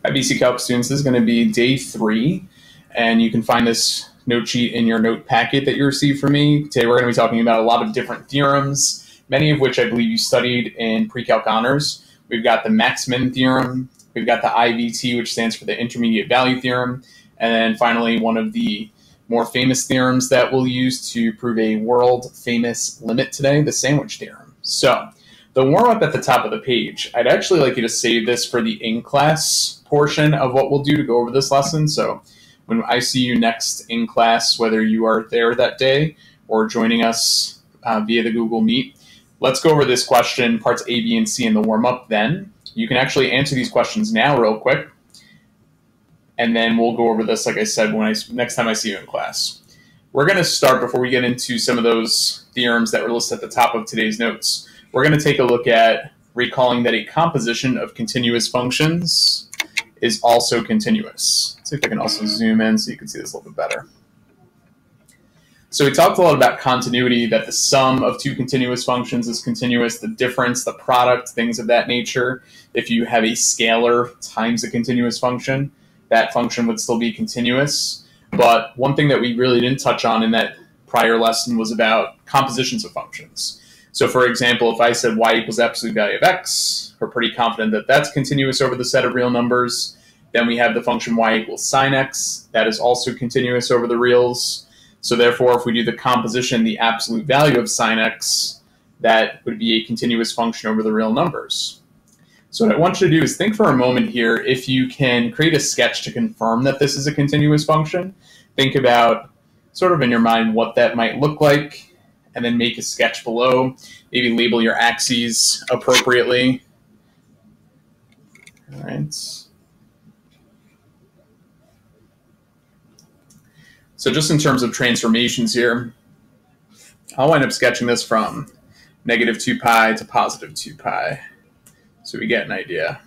Hi, BC Calc students. This is going to be day 3, and you can find this note sheet in your note packet that you received from me. Today we're going to be talking about a lot of different theorems, many of which I believe you studied in pre-calc honors. We've got the max-min theorem, we've got the IVT, which stands for the intermediate value theorem, and then finally one of the more famous theorems that we'll use to prove a world-famous limit today, the sandwich theorem. So, the warm-up at the top of the page, I'd actually like you to save this for the in-class portion of what we'll do to go over this lesson. So when I see you next in class, whether you are there that day or joining us via the Google Meet, let's go over this question, parts A, B, and C in the warm-up then. You can actually answer these questions now real quick, and then we'll go over this, like I said, next time I see you in class. We're going to start, before we get into some of those theorems that were listed at the top of today's notes, we're going to take a look at recalling that a composition of continuous functions is also continuous. Let's see if I can also zoom in so you can see this a little bit better. So we talked a lot about continuity, that the sum of two continuous functions is continuous, the difference, the product, things of that nature. If you have a scalar times a continuous function, that function would still be continuous. But one thing that we really didn't touch on in that prior lesson was about compositions of functions. So for example, if I said y equals absolute value of x, we're pretty confident that that's continuous over the set of real numbers. Then we have the function y equals sine x. That is also continuous over the reals. So therefore, if we do the composition, the absolute value of sine x, that would be a continuous function over the real numbers. So what I want you to do is think for a moment here, if you can create a sketch to confirm that this is a continuous function, think about sort of in your mind what that might look like, and then make a sketch below. Maybe label your axes appropriately. All right. So just in terms of transformations here, I'll wind up sketching this from negative 2 pi to positive 2 pi, so we get an idea.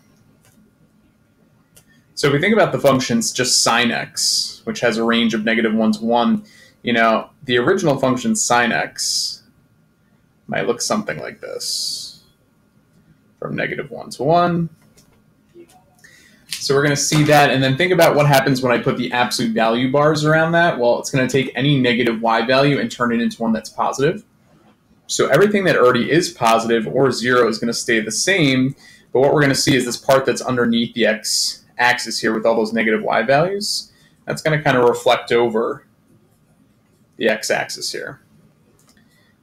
So if we think about the functions just sine x, which has a range of -1 to 1, you know, the original function sine x might look something like this, from -1 to 1. So we're going to see that, and then think about what happens when I put the absolute value bars around that. Well, it's going to take any negative y value and turn it into one that's positive. So everything that already is positive or 0 is going to stay the same, but what we're going to see is this part that's underneath the x-axis here with all those negative y values. That's going to kind of reflect over the x-axis here.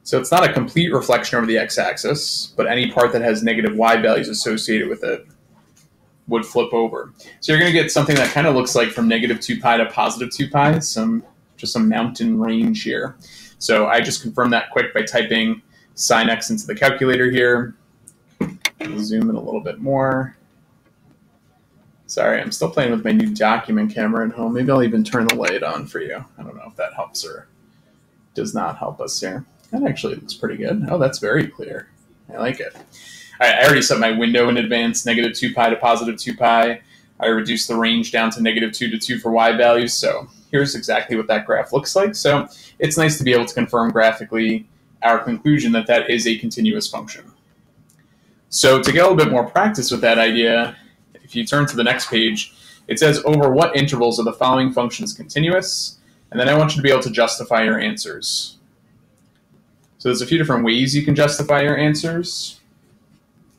So it's not a complete reflection over the x-axis, but any part that has negative y values associated with it would flip over. So you're going to get something that kind of looks like from -2 pi to positive 2 pi, just some mountain range here. So I just confirmed that quick by typing sine x into the calculator here. I'll zoom in a little bit more. Sorry, I'm still playing with my new document camera at home. Maybe I'll even turn the light on for you. I don't know if that helps or does not help us here. That actually looks pretty good. Oh, that's very clear. I like it. All right, I already set my window in advance, -2 pi to positive 2 pi. I reduced the range down to -2 to 2 for y values. So here's exactly what that graph looks like. So it's nice to be able to confirm graphically our conclusion that that is a continuous function. So to get a little bit more practice with that idea, if you turn to the next page, it says over what intervals are the following functions continuous? And then I want you to be able to justify your answers. So there's a few different ways you can justify your answers.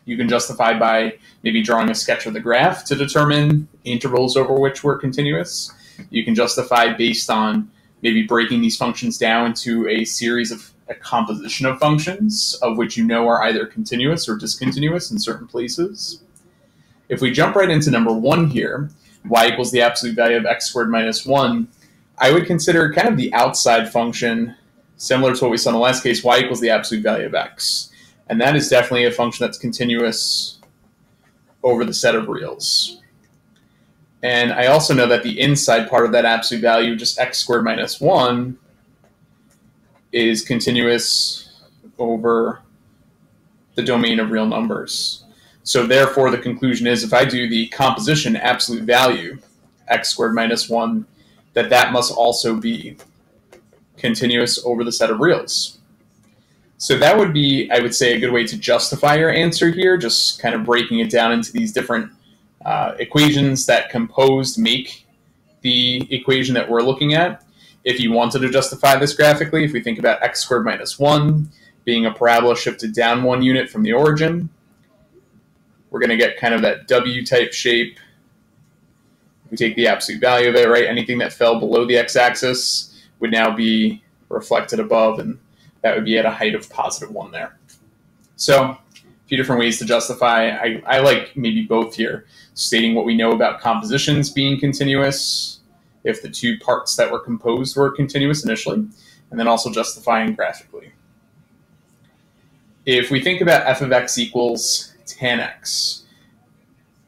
You can justify by maybe drawing a sketch of the graph to determine intervals over which we're continuous. You can justify based on maybe breaking these functions down into a series of a composition of functions of which you know are either continuous or discontinuous in certain places. If we jump right into number 1 here, y equals the absolute value of x squared minus 1, I would consider kind of the outside function, similar to what we saw in the last case, y equals the absolute value of x. And that is definitely a function that's continuous over the set of reals. And I also know that the inside part of that absolute value, just x squared minus 1, is continuous over the domain of real numbers. So therefore, the conclusion is if I do the composition absolute value, x squared minus 1, that must also be continuous over the set of reals. So that would be, I would say, a good way to justify your answer here, just kind of breaking it down into these different equations that composed make the equation that we're looking at. If you wanted to justify this graphically, if we think about x squared minus 1 being a parabola shifted down 1 unit from the origin, we're going to get kind of that W-type shape. If we take the absolute value of it, right, anything that fell below the x-axis would now be reflected above, and that would be at a height of positive 1 there. So a few different ways to justify. I like maybe both here, stating what we know about compositions being continuous, if the two parts that were composed were continuous initially, and then also justifying graphically. If we think about f of x equals tan x,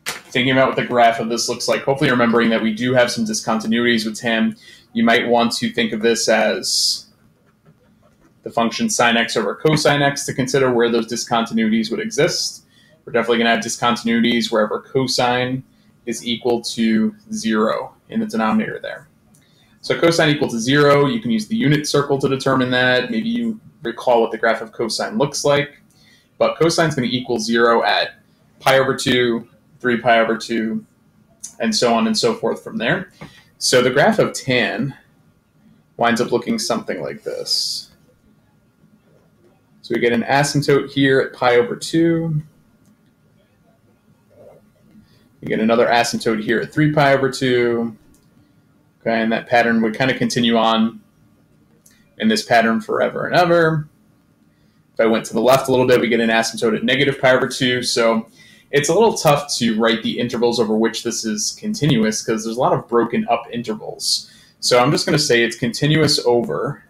thinking about what the graph of this looks like, hopefully remembering that we do have some discontinuities with tan, you might want to think of this as the function sine x over cosine x to consider where those discontinuities would exist. We're definitely going to have discontinuities wherever cosine is equal to 0 in the denominator there. So cosine equal to 0, you can use the unit circle to determine that. Maybe you recall what the graph of cosine looks like. But cosine is going to equal 0 at pi over 2, 3 pi over 2, and so on and so forth from there. So the graph of tan winds up looking something like this. So we get an asymptote here at pi over 2. We get another asymptote here at 3 pi over 2. Okay, and that pattern would kind of continue on in this pattern forever and ever. If I went to the left a little bit, we get an asymptote at negative pi over 2. So it's a little tough to write the intervals over which this is continuous because there's a lot of broken up intervals. So I'm just going to say it's continuous over,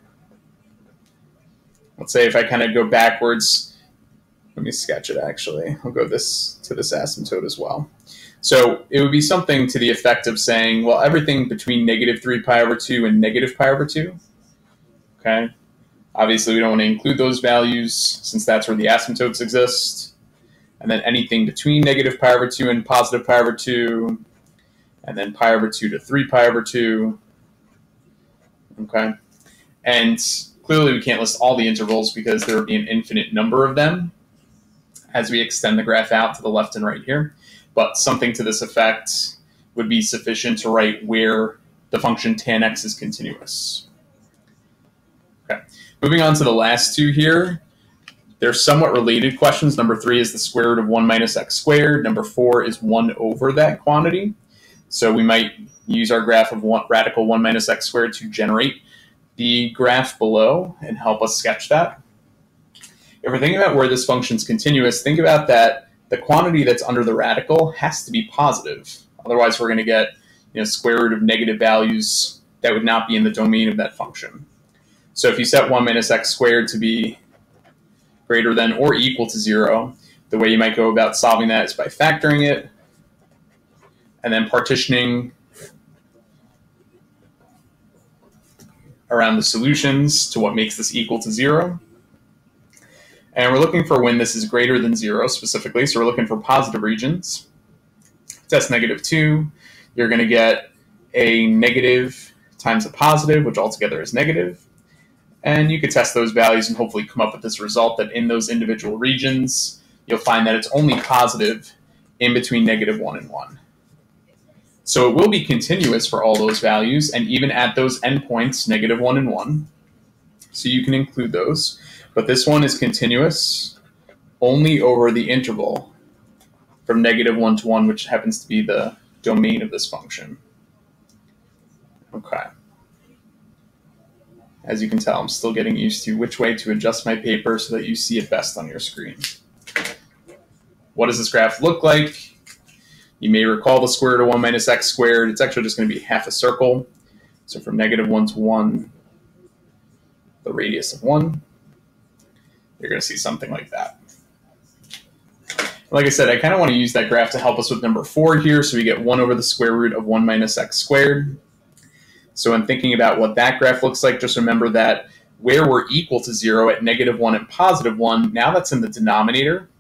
let's say if I kind of go backwards, let me sketch it actually. I'll go to this asymptote as well. So it would be something to the effect of saying, well, everything between negative 3 pi over 2 and negative pi over 2. Okay. Obviously, we don't want to include those values since that's where the asymptotes exist. And then anything between negative pi over 2 and positive pi over 2. And then pi over 2 to 3 pi over 2. Okay. And clearly, we can't list all the intervals because there would be an infinite number of them as we extend the graph out to the left and right here. But something to this effect would be sufficient to write where the function tan x is continuous. Okay. Moving on to the last two here, they're somewhat related questions. Number 3 is the square root of 1 minus x squared. Number 4 is 1 over that quantity. So we might use our graph of radical 1 minus x squared to generate the graph below and help us sketch that. If we're thinking about where this function is continuous, think about that the quantity that's under the radical has to be positive. Otherwise, we're going to get square root of negative values that would not be in the domain of that function. So if you set 1 minus x squared to be greater than or equal to 0, the way you might go about solving that is by factoring it and then partitioning around the solutions to what makes this equal to 0. And we're looking for when this is greater than 0 specifically. So we're looking for positive regions. Test negative 2, you're going to get a negative times a positive, which altogether is negative. And you could test those values and hopefully come up with this result that in those individual regions, you'll find that it's only positive in between negative 1 and 1. So it will be continuous for all those values, and even at those endpoints, negative 1 and 1. So you can include those. But this one is continuous only over the interval from negative 1 to 1, which happens to be the domain of this function. Okay. As you can tell, I'm still getting used to which way to adjust my paper so that you see it best on your screen. What does this graph look like? You may recall the square root of 1 minus x squared. It's actually just going to be half a circle. So from negative 1 to 1, the radius of 1, you're going to see something like that. Like I said, I kind of want to use that graph to help us with number 4 here. So we get 1 over the square root of 1 minus x squared. So when thinking about what that graph looks like, just remember that where we're equal to 0 at negative 1 and positive 1, now that's in the denominator.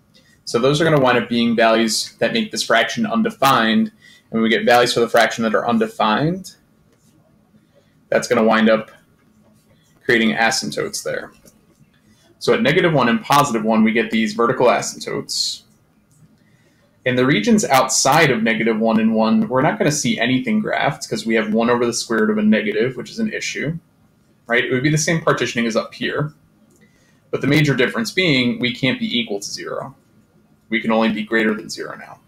So those are going to wind up being values that make this fraction undefined. And when we get values for the fraction that are undefined, that's going to wind up creating asymptotes there. So at negative 1 and positive 1, we get these vertical asymptotes. In the regions outside of -1 and 1, we're not going to see anything graphed because we have 1 over the square root of a negative, which is an issue, right? It would be the same partitioning as up here. But the major difference being we can't be equal to 0. We can only be greater than 0 now.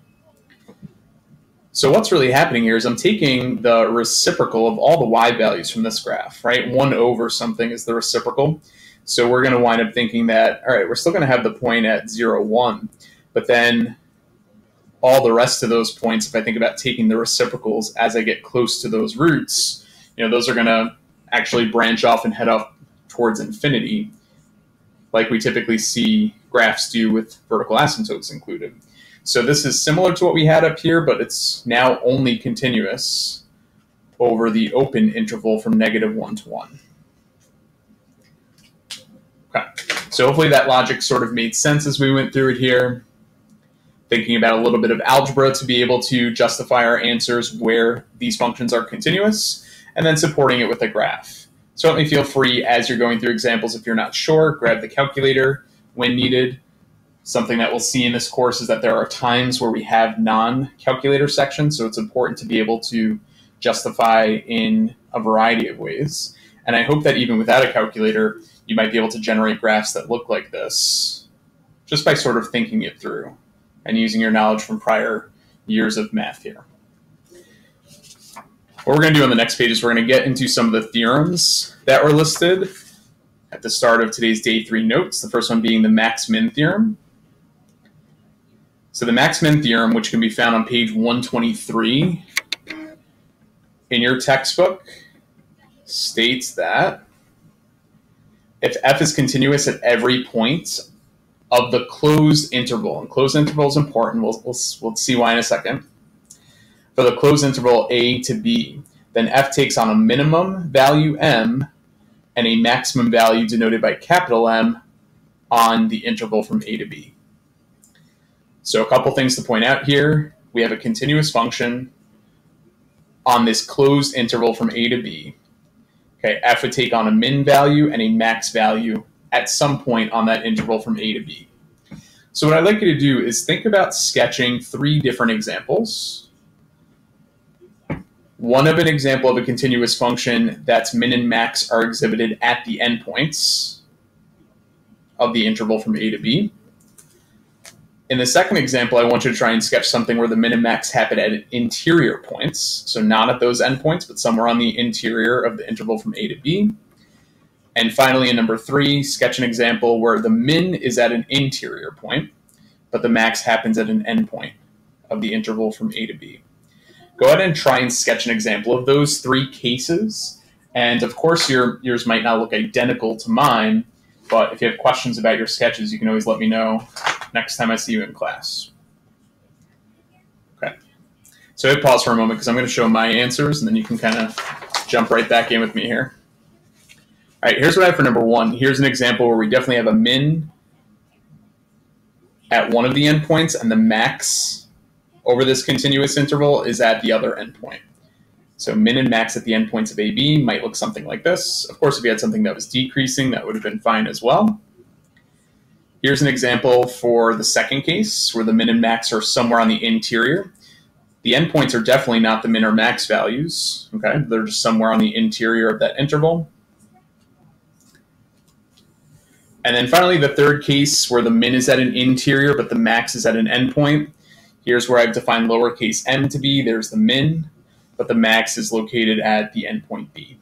So what's really happening here is I'm taking the reciprocal of all the y values from this graph, right? 1 over something is the reciprocal. So we're going to wind up thinking that, all right, we're still going to have the point at 0, 1, but then all the rest of those points, if I think about taking the reciprocals as I get close to those roots, those are going to actually branch off and head off towards infinity, like we typically see graphs do with vertical asymptotes included. So this is similar to what we had up here, but it's now only continuous over the open interval from -1 to 1. Okay, so hopefully that logic sort of made sense as we went through it here. Thinking about a little bit of algebra to be able to justify our answers where these functions are continuous, and then supporting it with a graph. Certainly feel free as you're going through examples, if you're not sure, grab the calculator when needed. Something that we'll see in this course is that there are times where we have non-calculator sections, so it's important to be able to justify in a variety of ways. And I hope that even without a calculator, you might be able to generate graphs that look like this, just by sort of thinking it through and using your knowledge from prior years of math here. What we're going to do on the next page is we're going to get into some of the theorems that were listed at the start of today's day 3 notes, the first one being the max-min theorem. So the max-min theorem, which can be found on page 123 in your textbook, states that if f is continuous at every point of the closed interval, and closed interval is important, we'll see why in a second, for the closed interval a to b, then f takes on a minimum value m and a maximum value denoted by capital M on the interval from a to b. So a couple things to point out here. We have a continuous function on this closed interval from a to b. Okay, f would take on a min value and a max value at some point on that interval from a to b. So what I'd like you to do is think about sketching 3 different examples. One of an example of a continuous function that's min and max are exhibited at the endpoints of the interval from a to b. In the second example, I want you to try and sketch something where the min and max happen at interior points, so not at those endpoints, but somewhere on the interior of the interval from a to b. And finally, in number 3, sketch an example where the min is at an interior point, but the max happens at an endpoint of the interval from a to b. Go ahead and try and sketch an example of those 3 cases. And of course, yours might not look identical to mine, but if you have questions about your sketches, you can always let me know next time I see you in class. Okay, so I pause for a moment because I'm going to show my answers, and then you can kind of jump right back in with me here. All right, here's what I have for number 1. Here's an example where we definitely have a min at one of the endpoints, and the max over this continuous interval is at the other endpoint. So min and max at the endpoints of AB might look something like this. Of course, if you had something that was decreasing, that would have been fine as well. Here's an example for the second case, where the min and max are somewhere on the interior. The endpoints are definitely not the min or max values. Okay, they're just somewhere on the interior of that interval. And then finally, the third case, where the min is at an interior, but the max is at an endpoint. Here's where I've defined lowercase m to be. There's the min, but the max is located at the endpoint b.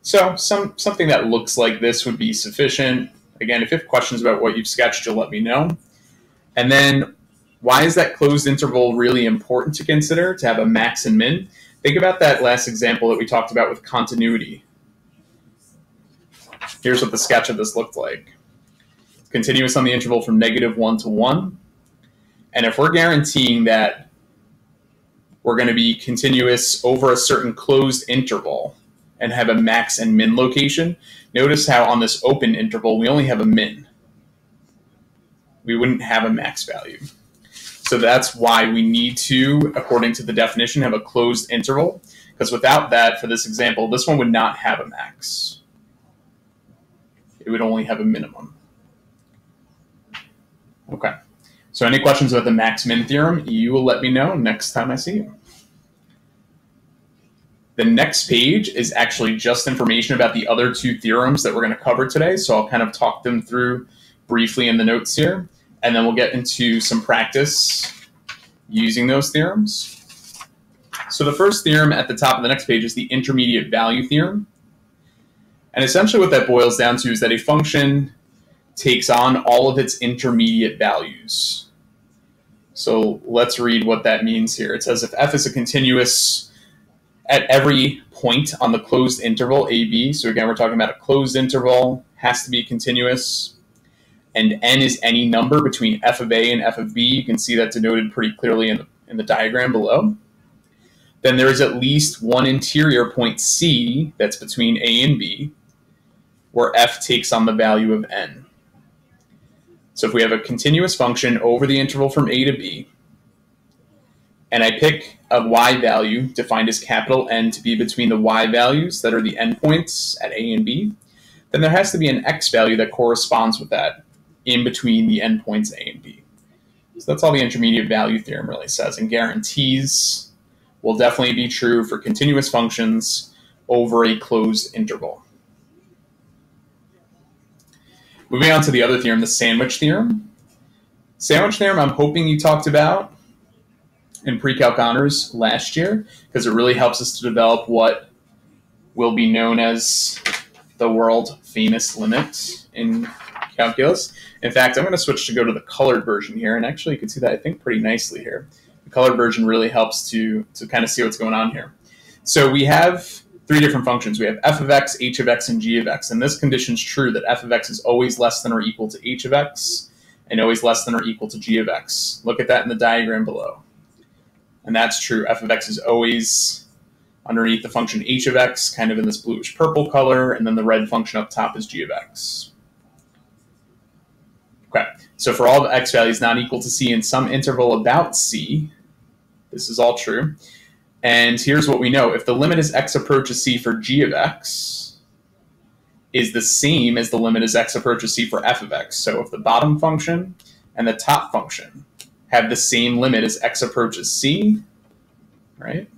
So something that looks like this would be sufficient. Again, if you have questions about what you've sketched, you'll let me know. And then, why is that closed interval really important to consider, to have a max and min? Think about that last example that we talked about with continuity. Here's what the sketch of this looked like. Continuous on the interval from -1 to 1. And if we're guaranteeing that we're going to be continuous over a certain closed interval and have a max and min location, notice how on this open interval, we only have a min. We wouldn't have a max value. So that's why we need to, according to the definition, have a closed interval, because without that, for this example, this one would not have a max. It would only have a minimum. Okay. So any questions about the max-min theorem, you will let me know next time I see you. The next page is actually just information about the other two theorems that we're going to cover today. So I'll kind of talk them through briefly in the notes here, and then we'll get into some practice using those theorems. So the first theorem at the top of the next page is the intermediate value theorem. And essentially what that boils down to is that a function takes on all of its intermediate values. So let's read what that means here. It says if f is a continuous at every point on the closed interval AB, so again we're talking about a closed interval, has to be continuous, and n is any number between f of a and f of b, you can see that denoted pretty clearly in the diagram below, then there is at least one interior point C that's between a and b, where f takes on the value of n. So if we have a continuous function over the interval from a to b, and I pick a y value defined as capital N to be between the y values that are the endpoints at a and b, then there has to be an x value that corresponds with that in between the endpoints a and b. So that's all the intermediate value theorem really says, and guarantees will definitely be true for continuous functions over a closed interval. Moving on to the other theorem, the sandwich theorem. Sandwich theorem I'm hoping you talked about in pre-calc honors last year, because it really helps us to develop what will be known as the world famous limit in calculus. In fact, I'm going to switch to go to the colored version here, and actually you can see that I think pretty nicely here. The colored version really helps to kind of see what's going on here. So we have three different functions. We have f of x, h of x, and g of x, and this condition is true that f of x is always less than or equal to h of x, and always less than or equal to g of x. Look at that in the diagram below. And that's true. F of x is always underneath the function h of x, kind of in this bluish purple color, and then the red function up top is g of x. Okay, so for all the x values not equal to c in some interval about c, this is all true. And here's what we know. If the limit as x approaches c for g of x is the same as the limit as x approaches c for f of x, so if the bottom function and the top function have the same limit as x approaches c, right?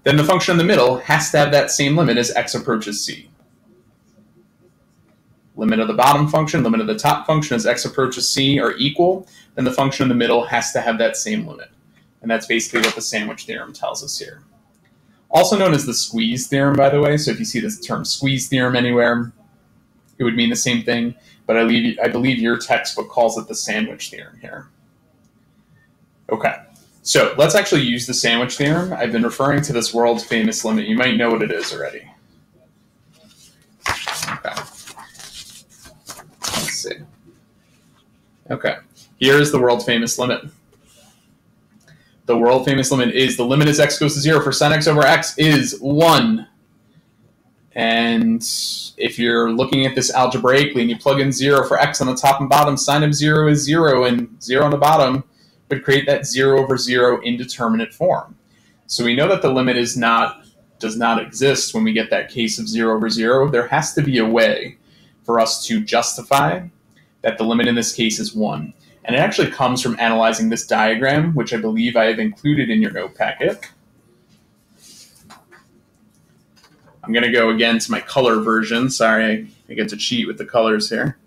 Then the function in the middle has to have that same limit as x approaches c. Limit of the bottom function, limit of the top function as x approaches c are equal, then the function in the middle has to have that same limit. And that's basically what the sandwich theorem tells us here. Also known as the squeeze theorem, by the way, so if you see this term squeeze theorem anywhere, it would mean the same thing, but I believe your textbook calls it the sandwich theorem here. Okay, so let's actually use the sandwich theorem. I've been referring to this world's famous limit. You might know what it is already. Okay. Let's see. Okay, here's the world famous limit. The world famous limit is the limit as x goes to 0 for sin x over x is 1. And if you're looking at this algebraically and you plug in 0 for x on the top and bottom, sine of 0 is 0, and 0 on the bottom would create that 0 over 0 indeterminate form. So we know that the limit does not exist when we get that case of 0 over 0. There has to be a way for us to justify that the limit in this case is 1. And it actually comes from analyzing this diagram, which I believe I have included in your note packet. I'm going to go again to my color version. Sorry, I get to cheat with the colors here.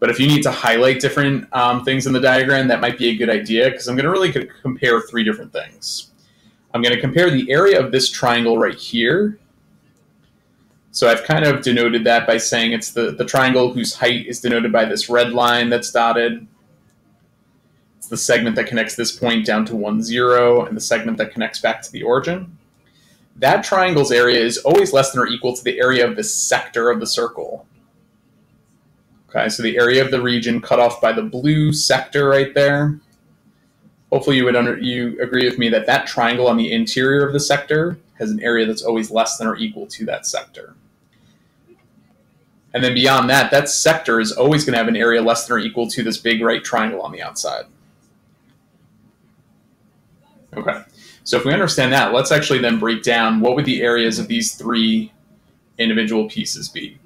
But if you need to highlight different things in the diagram, that might be a good idea, because I'm going to really compare three different things. I'm going to compare the area of this triangle right here. So I've kind of denoted that by saying it's the triangle whose height is denoted by this red line that's dotted. It's the segment that connects this point down to 1, 0, and the segment that connects back to the origin. That triangle's area is always less than or equal to the area of the sector of the circle. Okay, so the area of the region cut off by the blue sector right there. Hopefully you agree with me that that triangle on the interior of the sector has an area that's always less than or equal to that sector. And then beyond that, that sector is always going to have an area less than or equal to this big right triangle on the outside. Okay, so if we understand that, let's actually then break down what would the areas of these three individual pieces be.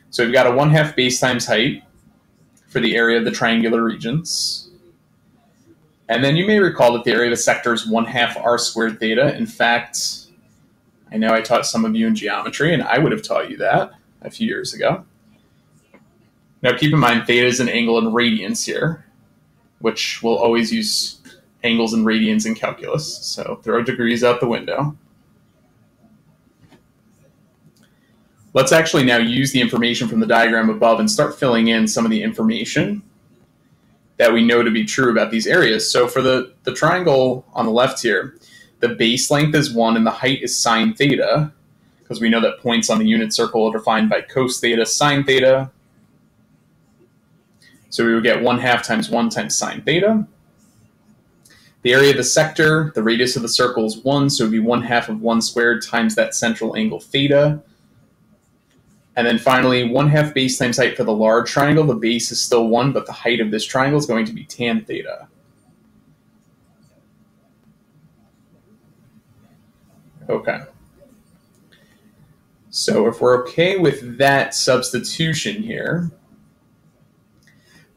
So we've got a 1/2 base times height for the area of the triangular regions. And then you may recall that the area of a sector is 1/2 r squared theta. In fact, I know I taught some of you in geometry, and I would have taught you that a few years ago. Now keep in mind, theta is an angle in radians here, which we'll always use angles and radians in calculus. So throw degrees out the window. Let's actually now use the information from the diagram above and start filling in some of the information that we know to be true about these areas. So for the triangle on the left here, the base length is 1 and the height is sine theta, because we know that points on the unit circle are defined by cos theta sine theta. So we would get 1/2 times 1 times sine theta. The area of the sector, the radius of the circle is 1, so it would be 1/2 of 1 squared times that central angle theta. And then finally, 1/2 base times height for the large triangle. The base is still 1, but the height of this triangle is going to be tan theta. Okay. So if we're okay with that substitution here,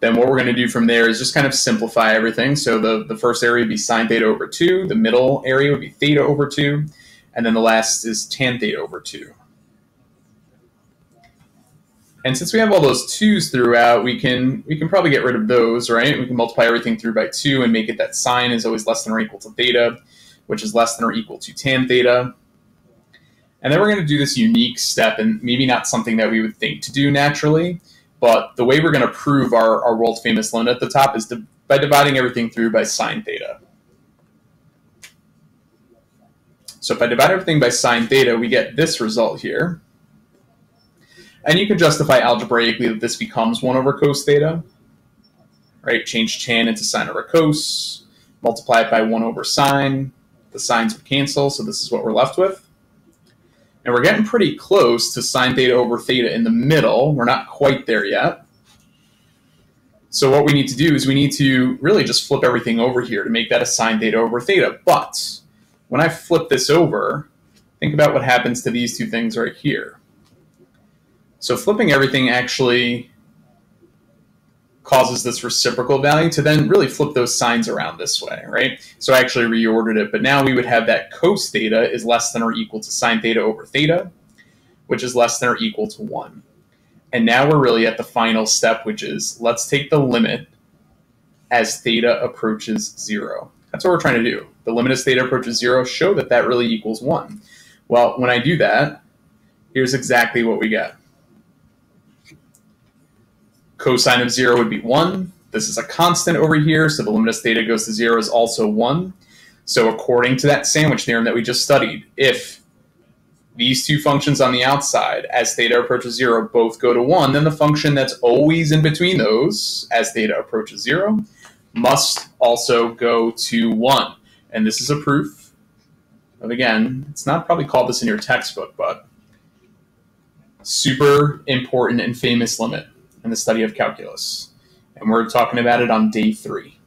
then what we're going to do from there is just kind of simplify everything. So the first area would be sine theta over 2, the middle area would be theta over 2, and then the last is tan theta over 2. And since we have all those 2's throughout, we can probably get rid of those, right? We can multiply everything through by 2 and make it that sine is always less than or equal to theta, which is less than or equal to tan theta. And then we're going to do this unique step, and maybe not something that we would think to do naturally, but the way we're going to prove our world-famous limit at the top is by dividing everything through by sine theta. So if I divide everything by sine theta, we get this result here. And you can justify algebraically that this becomes 1 over cos theta, right? Change tan into sine over cos, multiply it by 1 over sine. The sines would cancel, so this is what we're left with. And we're getting pretty close to sine theta over theta in the middle. We're not quite there yet. So what we need to do is we need to really just flip everything over here to make that a sine theta over theta. But when I flip this over, think about what happens to these two things right here. So flipping everything actually causes this reciprocal value to then really flip those signs around this way, right? So I actually reordered it, but now we would have that cos theta is less than or equal to sine theta over theta, which is less than or equal to 1. And now we're really at the final step, which is let's take the limit as theta approaches 0. That's what we're trying to do. The limit as theta approaches 0, show that that really equals 1. Well, when I do that, here's exactly what we get. Cosine of 0 would be 1. This is a constant over here, so the limit as theta goes to 0 is also 1. So according to that sandwich theorem that we just studied, if these two functions on the outside, as theta approaches 0, both go to 1, then the function that's always in between those, as theta approaches 0, must also go to 1. And this is a proof of, again, it's not probably called this in your textbook, but super important and famous limit in the study of calculus. And we're talking about it on day 3.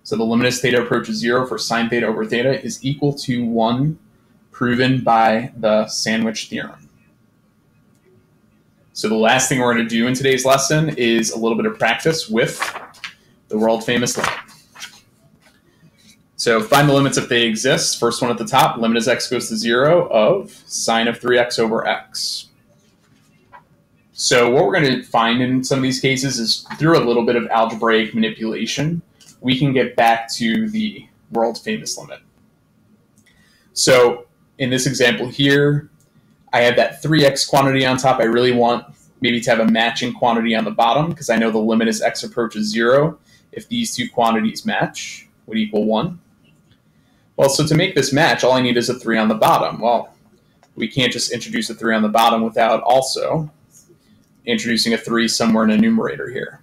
So the limit as theta approaches 0 for sine theta over theta is equal to 1, proven by the sandwich theorem. So the last thing we're going to do in today's lesson is a little bit of practice with the world-famous limit. So find the limits if they exist. First one at the top, limit as x goes to 0 of sine of 3x over x. So what we're going to find in some of these cases is through a little bit of algebraic manipulation, we can get back to the world-famous limit. So in this example here, I have that 3x quantity on top. I really want maybe to have a matching quantity on the bottom because I know the limit as x approaches 0, if these two quantities match, would equal 1. Well, so to make this match, all I need is a 3 on the bottom. Well, we can't just introduce a 3 on the bottom without also introducing a 3 somewhere in a numerator here.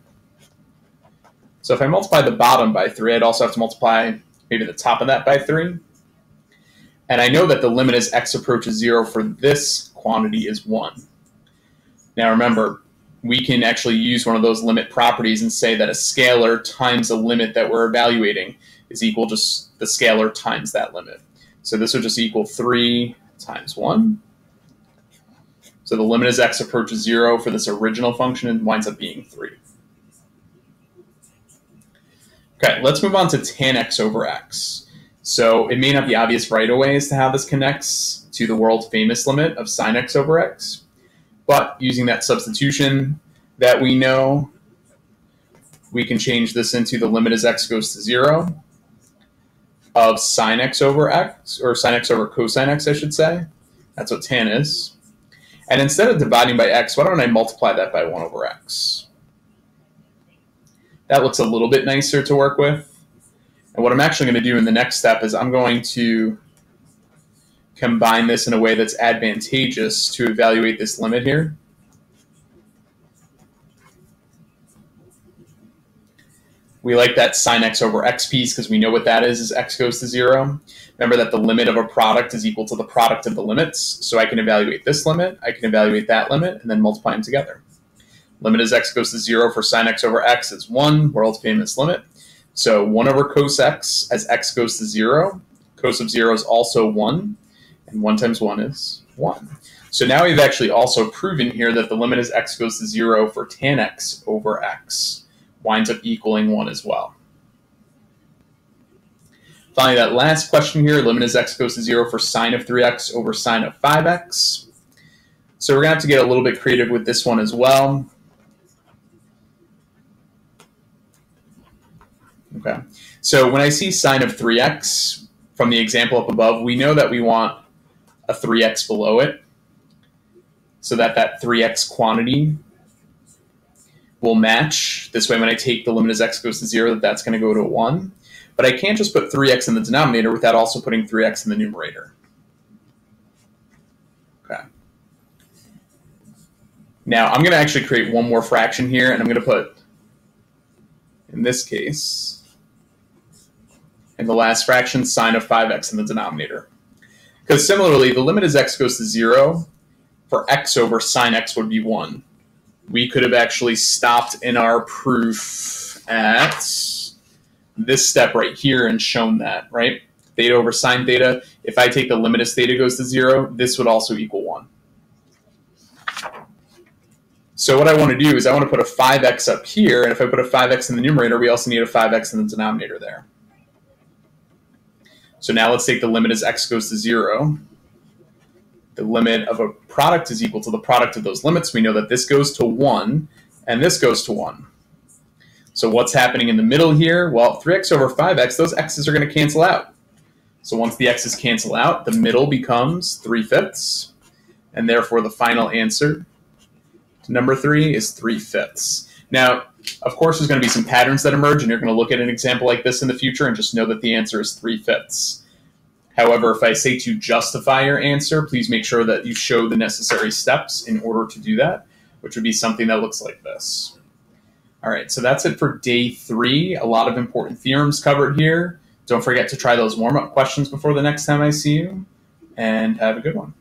So if I multiply the bottom by 3, I'd also have to multiply maybe the top of that by 3. And I know that the limit as x approaches 0 for this quantity is 1. Now remember, we can actually use one of those limit properties and say that a scalar times a limit that we're evaluating is equal to just the scalar times that limit. So this would just equal 3 times 1. So the limit as x approaches 0 for this original function winds up being 3. Okay, let's move on to tan x over x. So it may not be obvious right away as to how this connects to the world-famous limit of sine x over x, but using that substitution that we know, we can change this into the limit as x goes to 0 of sine x over x, or sine x over cosine x, I should say. That's what tan is. And instead of dividing by x, why don't I multiply that by 1 over x? That looks a little bit nicer to work with. And what I'm actually going to do in the next step is I'm going to combine this in a way that's advantageous to evaluate this limit here. We like that sine x over x piece because we know what that is as x goes to 0. Remember that the limit of a product is equal to the product of the limits. So I can evaluate this limit, I can evaluate that limit, and then multiply them together. Limit as x goes to 0 for sine x over x is 1, world famous limit. So 1 over cos x as x goes to 0. Cos of 0 is also 1, and 1 times 1 is 1. So now we've actually also proven here that the limit as x goes to 0 for tan x over x winds up equaling 1 as well. Finally, that last question here, limit as x goes to 0 for sine of 3x over sine of 5x. So we're going to have to get a little bit creative with this one as well. Okay, so when I see sine of 3x from the example up above, we know that we want a 3x below it so that that 3x quantity will match. This way, when I take the limit as x goes to 0, that's going to go to 1. But I can't just put 3x in the denominator without also putting 3x in the numerator. Okay. Now, I'm going to actually create one more fraction here, and I'm going to put, in this case, in the last fraction, sine of 5x in the denominator. Because similarly, the limit as x goes to 0 for x over sine x would be 1. We could have actually stopped in our proof at this step right here and shown that, right? Theta over sine theta. If I take the limit as theta goes to 0, this would also equal 1. So what I want to do is I want to put a 5x up here, and if I put a 5x in the numerator, we also need a 5x in the denominator there. So now let's take the limit as x goes to 0. The limit of a product is equal to the product of those limits. We know that this goes to 1, and this goes to 1. So what's happening in the middle here? Well, 3x over 5x, those x's are going to cancel out. So once the x's cancel out, the middle becomes 3/5. And therefore, the final answer to number 3 is 3/5. Now, of course, there's going to be some patterns that emerge, and you're going to look at an example like this in the future and just know that the answer is 3/5. However, if I say to justify your answer, please make sure that you show the necessary steps in order to do that, which would be something that looks like this. All right, so that's it for day 3. A lot of important theorems covered here. Don't forget to try those warm-up questions before the next time I see you, and have a good one.